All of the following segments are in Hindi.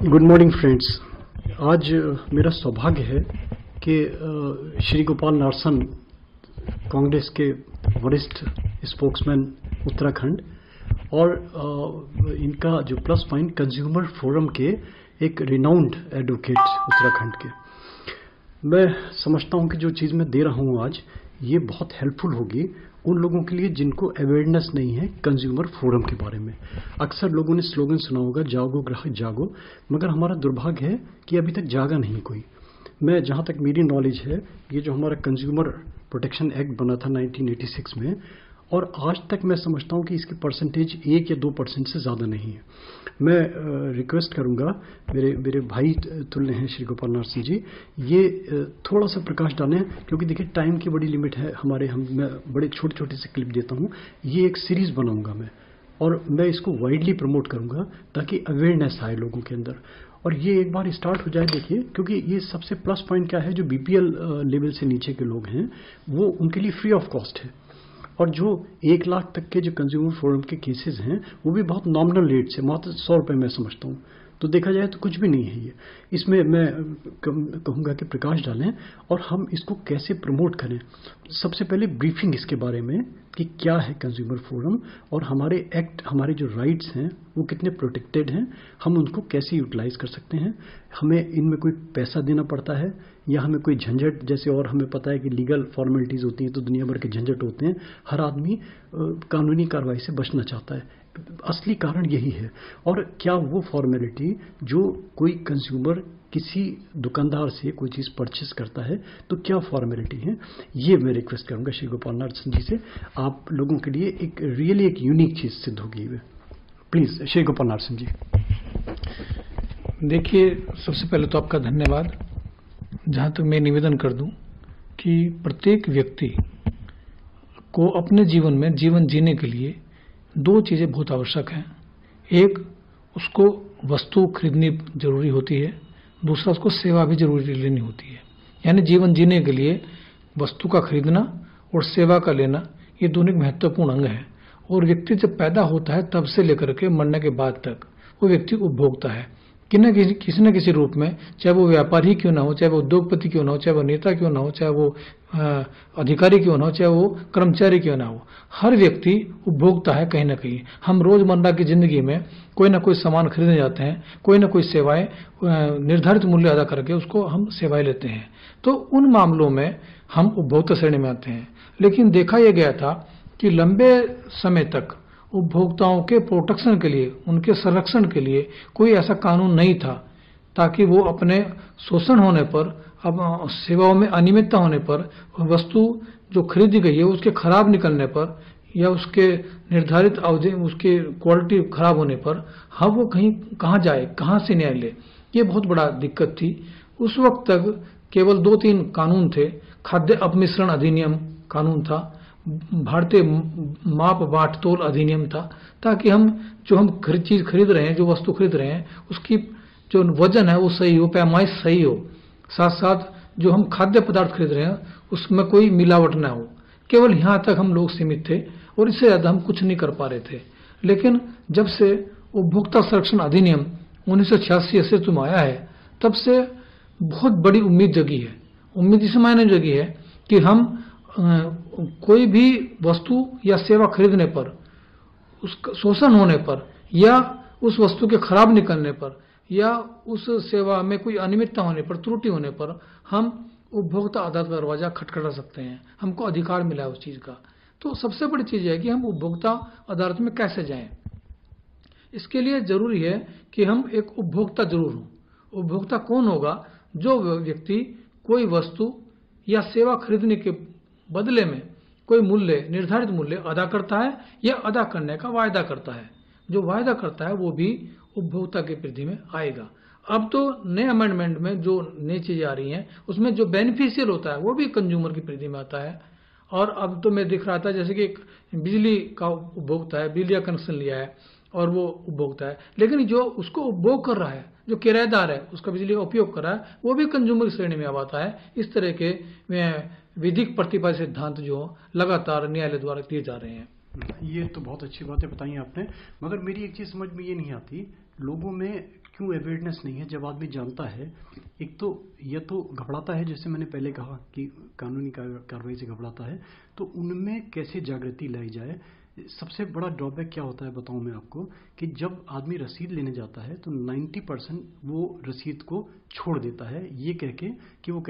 Good morning friends. आज मेरा सौभाग्य है कि श्री गोपाल नारसन, कांग्रेस के वरिष्ठ स्पोक्समैन उत्तराखंड, और इनका जो प्लस पॉइंट कंज्यूमर फोरम के एक रिनाउंड एडवोकेट उत्तराखंड के, मैं समझता हूं कि जो चीज़ मैं दे रहा हूं आज ये बहुत हेल्पफुल होगी उन लोगों के लिए जिनको अवेयरनेस नहीं है कंज्यूमर फोरम के बारे में। अक्सर लोगों ने स्लोगन सुना होगा, जागो ग्राहक जागो, मगर हमारा दुर्भाग्य है कि अभी तक जागा नहीं कोई। मैं जहां तक मेरी नॉलेज है, ये जो हमारा कंज्यूमर प्रोटेक्शन एक्ट बना था 1986 में, और आज तक मैं समझता हूं कि इसकी परसेंटेज 1 या 2% से ज़्यादा नहीं है। मैं रिक्वेस्ट करूंगा, मेरे भाई तुल्य हैं श्री गोपाल नारसन जी, ये थोड़ा सा प्रकाश डालें, क्योंकि देखिए टाइम की बड़ी लिमिट है हमारे, मैं बड़े छोटे छोटे से क्लिप देता हूं। ये एक सीरीज़ बनाऊंगा मैं, और मैं इसको वाइडली प्रमोट करूंगा ताकि अवेयरनेस आए लोगों के अंदर, और ये एक बार स्टार्ट हो जाए। देखिए, क्योंकि ये सबसे प्लस पॉइंट क्या है, जो बीपीएल लेवल से नीचे के लोग हैं वो उनके लिए फ्री ऑफ कॉस्ट है, और जो 1 लाख तक के जो कंज्यूमर फोरम के केसेस हैं वो भी बहुत नॉमिनल रेट से, मात्र 100 रुपये मैं समझता हूँ। तो देखा जाए तो कुछ भी नहीं है ये। इसमें मैं कहूँगा कि प्रकाश डालें और हम इसको कैसे प्रमोट करें। सबसे पहले ब्रीफिंग इसके बारे में कि क्या है कंज्यूमर फोरम, और हमारे एक्ट, हमारे जो राइट्स हैं वो कितने प्रोटेक्टेड हैं, हम उनको कैसे यूटिलाइज कर सकते हैं, हमें इनमें कोई पैसा देना पड़ता है या हमें कोई झंझट, जैसे और हमें पता है कि लीगल फॉर्मेलिटीज़ होती हैं तो दुनिया भर के झंझट होते हैं। हर आदमी कानूनी कार्रवाई से बचना चाहता है, असली कारण यही है। और क्या वो फॉर्मेलिटी जो कोई कंज्यूमर किसी दुकानदार से कोई चीज़ परचेस करता है तो क्या फॉर्मेलिटी है, ये मैं रिक्वेस्ट करूंगा श्री गोपाल नारसन जी से। आप लोगों के लिए एक रियली एक यूनिक चीज़ सिद्ध होगी। प्लीज़ श्री गोपाल नारसन जी। देखिए, सबसे पहले तो आपका धन्यवाद। जहाँ तक मैं निवेदन कर दूं कि प्रत्येक व्यक्ति को अपने जीवन में जीवन जीने के लिए 2 चीज़ें बहुत आवश्यक हैं। एक, उसको वस्तु खरीदनी जरूरी होती है, दूसरा उसको सेवा भी जरूरी लेनी होती है। यानी जीवन जीने के लिए वस्तु का खरीदना और सेवा का लेना, ये दोनों महत्वपूर्ण अंग हैं। और व्यक्ति जब पैदा होता है तब से लेकर के मरने के बाद तक वो व्यक्ति उपभोक्ता है किसी न किसी रूप में, चाहे वो व्यापारी क्यों ना हो, चाहे वो उद्योगपति क्यों ना हो, चाहे वो नेता क्यों ना हो, चाहे वो अधिकारी क्यों ना हो, चाहे वो कर्मचारी क्यों ना हो, हर व्यक्ति उपभोक्ता है कहीं ना कहीं। हम रोजमर्रा की जिंदगी में कोई ना कोई सामान खरीदने जाते हैं, कोई ना कोई सेवाएं निर्धारित मूल्य अदा करके उसको हम सेवाएं लेते हैं, तो उन मामलों में हम उपभोक्ता श्रेणी में आते हैं। लेकिन देखा यह गया था कि लंबे समय तक उपभोक्ताओं के प्रोटेक्शन के लिए, उनके संरक्षण के लिए कोई ऐसा कानून नहीं था, ताकि वो अपने शोषण होने पर, अब सेवाओं में अनियमितता होने पर, वस्तु जो खरीदी गई है उसके खराब निकलने पर या उसके निर्धारित अवधि, उसकी क्वालिटी खराब होने पर हम वो कहाँ जाए, कहाँ से न्याय ले, ये बहुत बड़ा दिक्कत थी। उस वक्त तक केवल 2-3 कानून थे। खाद्य अपमिश्रण अधिनियम कानून था, भारतीय माप बाट तोल अधिनियम था, ताकि हम चीज खरीद रहे हैं, जो वस्तु खरीद रहे हैं, उसकी जो वजन है वो सही हो, पैमाइश सही हो, साथ साथ जो हम खाद्य पदार्थ खरीद रहे हैं उसमें कोई मिलावट ना हो। केवल यहाँ तक हम लोग सीमित थे और इससे ज्यादा हम कुछ नहीं कर पा रहे थे। लेकिन जब से उपभोक्ता संरक्षण अधिनियम 1986 अस्तित्व में आया है, तब से बहुत बड़ी उम्मीद जगी है। उम्मीद इस मायने जगी है कि हम कोई भी वस्तु या सेवा खरीदने पर, उसका शोषण होने पर, या उस वस्तु के खराब निकलने पर, या उस सेवा में कोई अनियमितता होने पर, त्रुटि होने पर, हम उपभोक्ता अदालत का दरवाजा खटखटा सकते हैं। हमको अधिकार मिला है उस चीज का। तो सबसे बड़ी चीज है कि हम उपभोक्ता अदालत में कैसे जाएं। इसके लिए जरूरी है कि हम एक उपभोक्ता जरूर हों। उपभोक्ता कौन होगा? जो व्यक्ति कोई वस्तु या सेवा खरीदने के बदले में कोई मूल्य, निर्धारित मूल्य अदा करता है या अदा करने का वायदा करता है। जो वायदा करता है वो भी उपभोक्ता की परिधि में आएगा। अब तो नए अमेंडमेंट में जो नई चीजें आ रही हैं उसमें जो बेनिफिशियल होता है वो भी कंज्यूमर की परिधि में आता है। और अब तो मैं दिख रहा था जैसे कि बिजली का उपभोक्ता है, बिजली का कनेक्शन लिया है और वो उपभोक्ता है, लेकिन जो उसको उपभोग कर रहा है, जो किराएदार है, उसका बिजली का उपयोग कर रहा है, वो भी कंज्यूमर श्रेणी में आता है। इस तरह के विधिक प्रतिपादित सिद्धांत जो लगातार न्यायालय द्वारा दिए जा रहे हैं। ये तो बहुत अच्छी बातें बताई आपने, मगर मेरी एक चीज समझ में ये नहीं आती, लोगों में क्यों अवेयरनेस नहीं है? जब आदमी जानता है, एक तो यह तो घबराता है, जैसे मैंने पहले कहा कि कानूनी कार्रवाई से घबराता है, तो उनमें कैसे जागृति लाई जाए। सबसे बड़ा ड्रॉबैक क्या होता है बताऊं मैं आपको, कि जब आदमी रसीद लेने जाता है तो 90% वो रसीद को छोड़ देता है ये कह के कि वो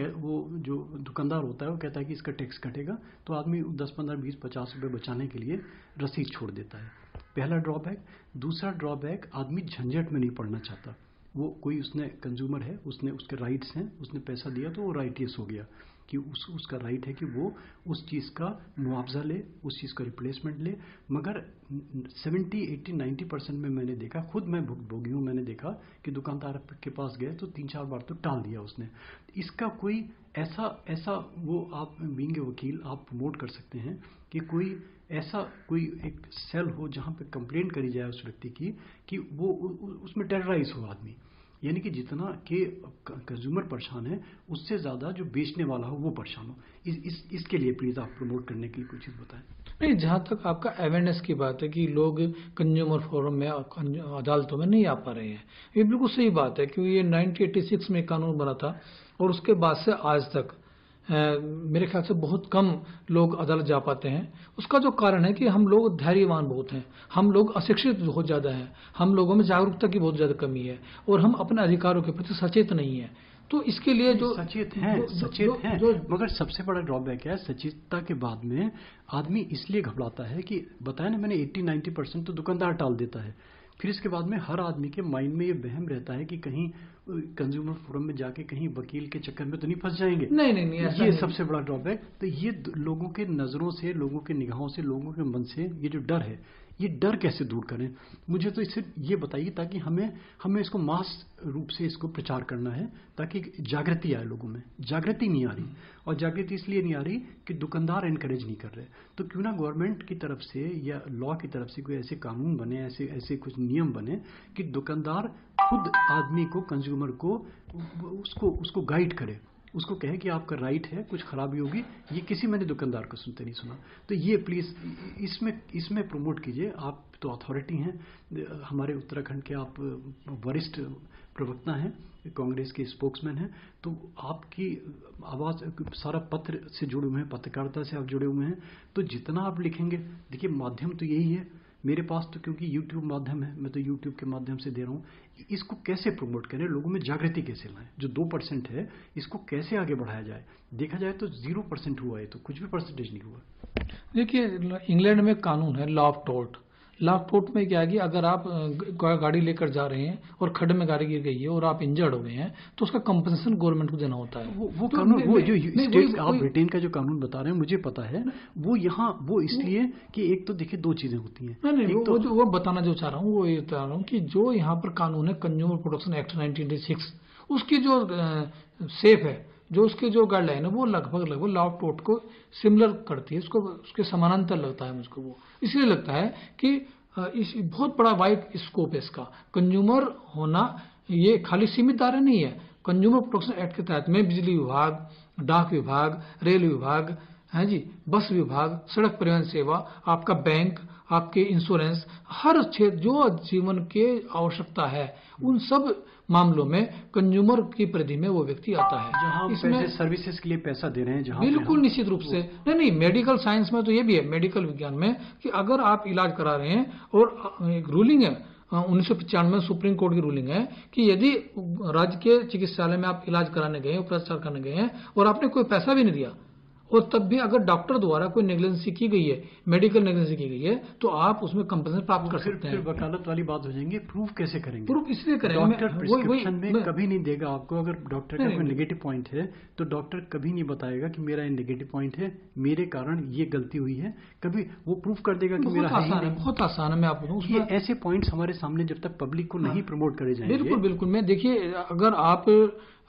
जो दुकानदार होता है वो कहता है कि इसका टैक्स कटेगा, तो आदमी 10, 15, 20, 50 रुपए बचाने के लिए रसीद छोड़ देता है। पहला ड्रॉबैक। दूसरा ड्रॉबैक, आदमी झंझट में नहीं पड़ना चाहता। वो कोई, उसने कंज्यूमर है, उसने उसके राइट्स हैं, उसने पैसा दिया तो वो राइटियस हो गया कि उसका राइट है कि वो उस चीज़ का मुआवजा ले, उस चीज़ का रिप्लेसमेंट ले। मगर 70, 80, 90% में मैंने देखा, खुद मैं भुगतभोगी हूँ, मैंने देखा कि दुकानदार के पास गए तो 3-4 बार तो टाल दिया उसने। इसका कोई ऐसा वो, आप बीइंग ए वकील आप प्रमोट कर सकते हैं कि कोई ऐसा कोई एक सेल हो जहाँ पे कंप्लेंट करी जाए उस व्यक्ति की, कि वो उसमें टेरराइज हो आदमी, यानी कि जितना कि कंज्यूमर परेशान है उससे ज्यादा जो बेचने वाला हो वो परेशान हो। इसके लिए प्लीज आप प्रमोट करने के लिए कुछ चीज बताएं। नहीं, जहाँ तक आपका अवेयरनेस की बात है कि लोग कंज्यूमर फोरम में, अदालतों में नहीं आ पा रहे हैं, ये बिल्कुल सही बात है, क्योंकि ये 1986 में कानून बना था और उसके बाद से आज तक मेरे ख्याल से बहुत कम लोग अदालत जा पाते हैं। उसका जो कारण है कि हम लोग धैर्यवान बहुत हैं, हम लोग अशिक्षित बहुत ज़्यादा हैं, हम लोगों में जागरूकता की बहुत ज़्यादा कमी है और हम अपने अधिकारों के प्रति सचेत नहीं है। तो इसके लिए जो सचेत हैं, मगर सबसे बड़ा ड्रॉबैक है सचेतता के बाद में आदमी इसलिए घबराता है कि बताया ना मैंने 80-90% तो दुकानदार टाल देता है। फिर इसके बाद में हर आदमी के माइंड में ये वहम रहता है कि कहीं कंज्यूमर फोरम में जाके कहीं वकील के चक्कर में तो नहीं फंस जाएंगे। नहीं, ये सबसे बड़ा ड्रॉबैक। तो ये लोगों के नजरों से, लोगों के निगाहों से, लोगों के मन से ये जो डर है, ये डर कैसे दूर करें? मुझे तो इससे ये बताइए, ताकि हमें इसको मास रूप से इसको प्रचार करना है, ताकि जागृति आए लोगों में। जागृति नहीं आ रही, और जागृति इसलिए नहीं आ रही कि दुकानदार एनकरेज नहीं कर रहे। तो क्यों ना गवर्नमेंट की तरफ से या लॉ की तरफ से कोई ऐसे कानून बने, ऐसे कुछ नियम बने कि दुकानदार खुद आदमी को, कंज्यूमर को उसको गाइड करे, उसको कहे कि आपका राइट है, कुछ खराबी होगी। ये किसी मैंने दुकानदार को सुनते नहीं सुना। तो ये प्लीज इसमें प्रमोट कीजिए। आप तो अथॉरिटी हैं, हमारे उत्तराखंड के आप वरिष्ठ प्रवक्ता हैं, कांग्रेस के स्पोक्समैन हैं, तो आपकी आवाज सारा पत्र से जुड़े हुए हैं, पत्रकारिता से आप जुड़े हुए हैं, तो जितना आप लिखेंगे, देखिए माध्यम तो यही है मेरे पास, तो क्योंकि YouTube माध्यम है, मैं तो YouTube के माध्यम से दे रहा हूँ। इसको कैसे प्रमोट करें, लोगों में जागृति कैसे लाएं? जो 2% है इसको कैसे आगे बढ़ाया जाए? देखा जाए तो 0% हुआ है, तो कुछ भी परसेंटेज नहीं हुआ। देखिए, इंग्लैंड में कानून है law of tort. Law of tort में क्या है कि अगर आप गाड़ी लेकर जा रहे हैं और खड्डे में गाड़ी गिर गई है और आप इंजर्ड हो गए हैं, तो उसका कंपनसेशन गवर्नमेंट को देना होता है। वो कानून, वो जो स्टेट, आप ब्रिटेन का जो कानून बता रहे हैं मुझे पता है, वो यहाँ वो इसलिए कि एक तो देखिए दो चीजें होती हैं। नहीं, वो बताना जो चाह रहा हूँ वो ये बता रहा हूँ कि जो यहाँ पर कानून है कंज्यूमर प्रोटेक्शन एक्ट 1986, उसकी जो सेफ है, जो उसके जो गाइडलाइन है, वो लगभग लॉ ऑफ टोर्ट को सिमिलर करती है, उसके समानांतर लगता है मुझको। वो इसलिए लगता है कि इस बहुत बड़ा वाइड स्कोप है इसका। कंज्यूमर होना ये खाली सीमित दायरा नहीं है। कंज्यूमर प्रोटेक्शन एक्ट के तहत में बिजली विभाग, डाक विभाग, रेल विभाग है जी, बस विभाग, सड़क परिवहन सेवा, आपका बैंक, आपके इंश्योरेंस, हर क्षेत्र जो जीवन के आवश्यकता है उन सब मामलों में कंज्यूमर की परिधि में वो व्यक्ति आता है, जहां इसमें सर्विसेज के लिए पैसा दे रहे हैं, जहां बिल्कुल निश्चित रूप से। नहीं, मेडिकल साइंस में तो ये भी है, मेडिकल विज्ञान में, कि अगर आप इलाज करा रहे हैं और एक रूलिंग है 1995 में सुप्रीम कोर्ट की रूलिंग है कि यदि राज्य के चिकित्सालय में आप इलाज कराने गए, उपचार कराने गए हैं और आपने कोई पैसा भी नहीं दिया, और तब भी अगर डॉक्टर द्वारा कोई नेग्लिजेंसी की गई है, मेडिकल नेग्लिजेंसी की गई है, तो आप उसमें कंपनसेशन प्राप्त कर सकते हैं। फिर वकालत वाली बात हो जाएंगे। प्रूफ कैसे करेंगे? प्रूफ इसलिए करेंगे, डॉक्टर प्रिस्क्रिप्शन में कभी नहीं देगा आपको। अगर डॉक्टर का कोई नेगेटिव पॉइंट है तो डॉक्टर कभी नहीं बताएगा कि मेरा ये नेगेटिव पॉइंट है, मेरे कारण ये गलती हुई है। कभी वो प्रूफ कर देगा कि मेरा बहुत आसान है। मैं आपको ये ऐसे पॉइंट्स हमारे सामने जब तक पब्लिक को नहीं प्रमोट करे जाएंगे। बिल्कुल। मैं देखिए, अगर आप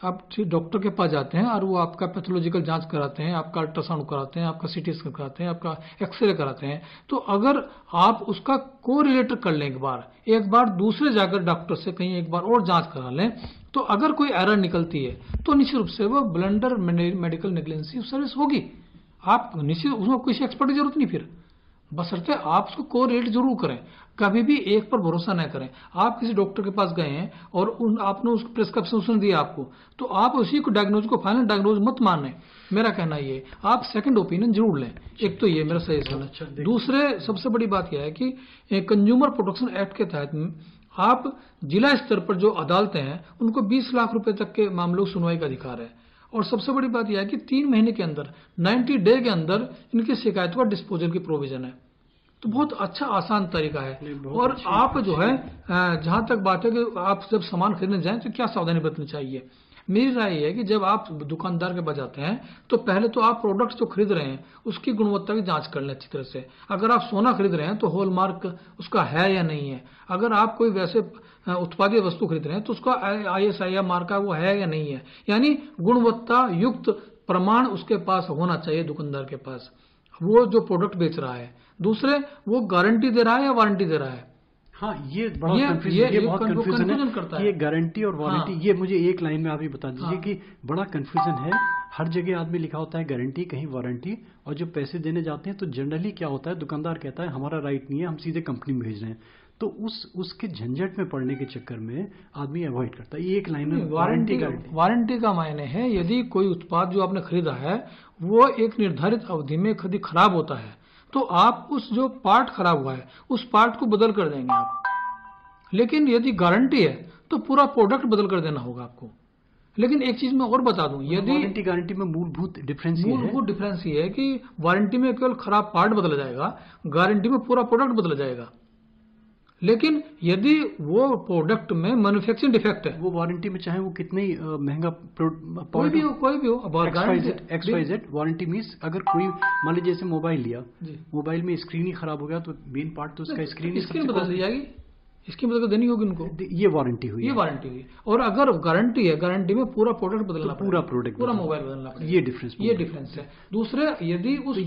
डॉक्टर के पास जाते हैं और वो आपका पैथोलॉजिकल जांच कराते हैं, आपका अल्ट्रासाउंड कराते हैं, आपका सीटी स्कैन कराते हैं, आपका एक्सरे कराते हैं, तो अगर आप उसका कोरिलेट कर लें एक बार दूसरे जाकर डॉक्टर से कहीं एक बार और जांच करा लें, तो अगर कोई एरर निकलती है तो निश्चित रूप से वो ब्लंडर मेडिकल नेग्लिजेंसी सर्विस होगी। आप निश्चित उसमें किसी एक्सपर्ट की जरूरत नहीं। फिर बशर्ते आप उसको कोरिलेट जरूर करें, कभी भी एक पर भरोसा न करें। आप किसी डॉक्टर के पास गए हैं और आपने उसको प्रिस्क्रिप्शन उसने दिया आपको, तो आप उसी को डायग्नोज को फाइनल डायग्नोज मत माने। मेरा कहना ये, आप सेकंड ओपिनियन जरूर लें। एक तो ये मेरा सजेशन है। दूसरे सबसे बड़ी बात यह है कि कंज्यूमर प्रोटेक्शन एक्ट के तहत आप जिला स्तर पर जो अदालतें हैं उनको 20 लाख रुपए तक के मामलों की सुनवाई का अधिकार है। और सबसे बड़ी बात यह है कि 3 महीने के अंदर 90 डे के अंदर इनकी शिकायतों का डिस्पोजल की प्रोविजन है। तो बहुत अच्छा आसान तरीका है। और आप जो है जहां तक बात है कि आप जब सामान खरीदने जाएं तो क्या सावधानी बरतनी चाहिए, मेरी राय यह है कि जब आप दुकानदार के पास जाते हैं तो पहले तो आप प्रोडक्ट जो खरीद रहे हैं उसकी गुणवत्ता की जांच कर लें अच्छी तरह से। अगर आप सोना खरीद रहे हैं तो हॉलमार्क उसका है या नहीं है। अगर आप कोई वैसे उत्पादित वस्तु खरीद रहे हैं तो उसका ISI मार्का वो है या नहीं है, यानी गुणवत्ता युक्त प्रमाण उसके पास होना चाहिए दुकानदार के पास, वो जो प्रोडक्ट बेच रहा है। दूसरे, वो गारंटी दे रहा है या वारंटी दे रहा है। हाँ, ये बड़ा कंफ्यूजन, ये बहुत कंफ्यूजन है कि ये गारंटी और वारंटी। ये मुझे एक लाइन में आप ही बता दीजिए कि बड़ा कंफ्यूजन है। हर जगह आदमी लिखा होता है गारंटी, कहीं वारंटी, और जो पैसे देने जाते हैं तो जनरली क्या होता है, दुकानदार कहता है हमारा राइट नहीं है, हम सीधे कंपनी में भेज रहे हैं। तो उसके झंझट में पड़ने के चक्कर में आदमी अवॉइड करता है। ये एक लाइन में वारंटी का मायने है यदि कोई उत्पाद जो आपने खरीदा है वो एक निर्धारित अवधि में कभी खराब होता है तो आप उस जो पार्ट खराब हुआ है उस पार्ट को बदल कर देंगे आप। लेकिन यदि गारंटी है तो पूरा प्रोडक्ट बदल कर देना होगा आपको। लेकिन एक चीज मैं और बता दूं, यदि वारंटी गारंटी में मूलभूत डिफरेंस ये है कि वारंटी में केवल खराब पार्ट बदला जाएगा, गारंटी में पूरा प्रोडक्ट बदला जाएगा। लेकिन यदि वो प्रोडक्ट में मैन्युफैक्चरिंग डिफेक्ट है, वो वारंटी में चाहे वो कितने महंगा कोई भी हो XYZ वारंटी मींस अगर कोई मान लीजिए जैसे मोबाइल लिया, मोबाइल में स्क्रीन ही खराब हो गया तो मेन पार्ट तो उसका स्क्रीन बदल दी जाएगी, इसकी बदल देनी होगी उनको। ये वारंटी हुई, और अगर गारंटी है, गारंटी में पूरा प्रोडक्ट बदलना, पूरा मोबाइल बदलना पड़ेगा। ये डिफरेंस है। दूसरे, यदि उस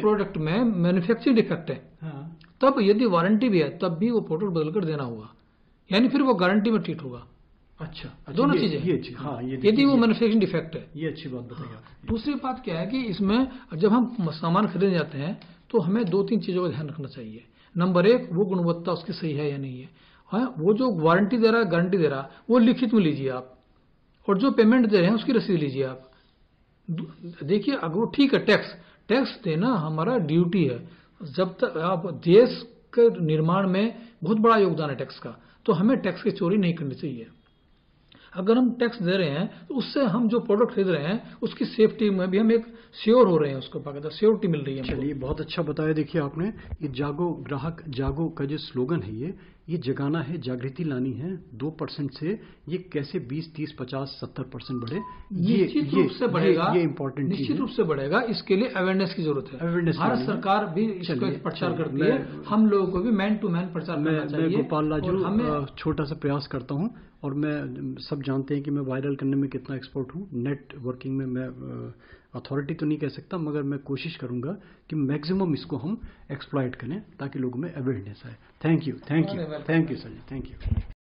प्रोडक्ट में मैन्युफैक्चरिंग डिफेक्ट है तब यदि वारंटी भी है तब भी वो प्रोडक्ट बदल कर देना होगा, यानी फिर वो गारंटी में ट्रीट होगा। अच्छा, दोनों चीजें। हाँ, यदि वो मैन्युफैक्चरिंग डिफेक्ट है। ये अच्छी बात बताइए। दूसरी बात क्या है कि इसमें जब हम सामान खरीदने जाते हैं तो हमें 2-3 चीजों का ध्यान रखना चाहिए। नंबर 1, वो गुणवत्ता उसकी सही है या नहीं है। हाँ, वो जो वारंटी दे रहा है, गारंटी दे रहा है, वो लिखित में लीजिए आप, और जो पेमेंट दे रहे हैं उसकी रसीद लीजिए आप। देखिए, अगर वो ठीक है, टैक्स देना हमारा ड्यूटी है। जब तक आप देश के निर्माण में बहुत बड़ा योगदान है टैक्स का, तो हमें टैक्स की चोरी नहीं करनी चाहिए। अगर हम टैक्स दे रहे हैं तो उससे हम जो प्रोडक्ट खरीद रहे हैं उसकी सेफ्टी में भी हम एक श्योर हो रहे हैं, उसको बाकायदा श्योरिटी मिल रही है। चलिए, बहुत अच्छा बताया। देखिए आपने, ये जागो ग्राहक जागो का जो स्लोगन है, ये जगाना है, जागृति लानी है। 2% से ये कैसे 20, 30, 50, 70% बढ़े, निश्चित रूप से बढ़ेगा। ये इंपॉर्टेंट निश्चित रूप से बढ़ेगा। इसके लिए अवेयरनेस की जरूरत है। भारत सरकार भी इसका प्रचार करती है, हम लोगों को भी मैन टू मैन प्रचार करना चाहिए। मैं गोपाल राजू छोटा सा प्रयास करता हूँ, और मैं सब जानते हैं कि मैं वायरल करने में कितना एक्सपर्ट हूँ। नेटवर्किंग में मैं अथॉरिटी तो नहीं कह सकता, मगर मैं कोशिश करूंगा कि मैक्सिमम इसको हम एक्सप्लॉइट करें ताकि लोगों में अवेयरनेस आए। Thank you sir ji, thank you.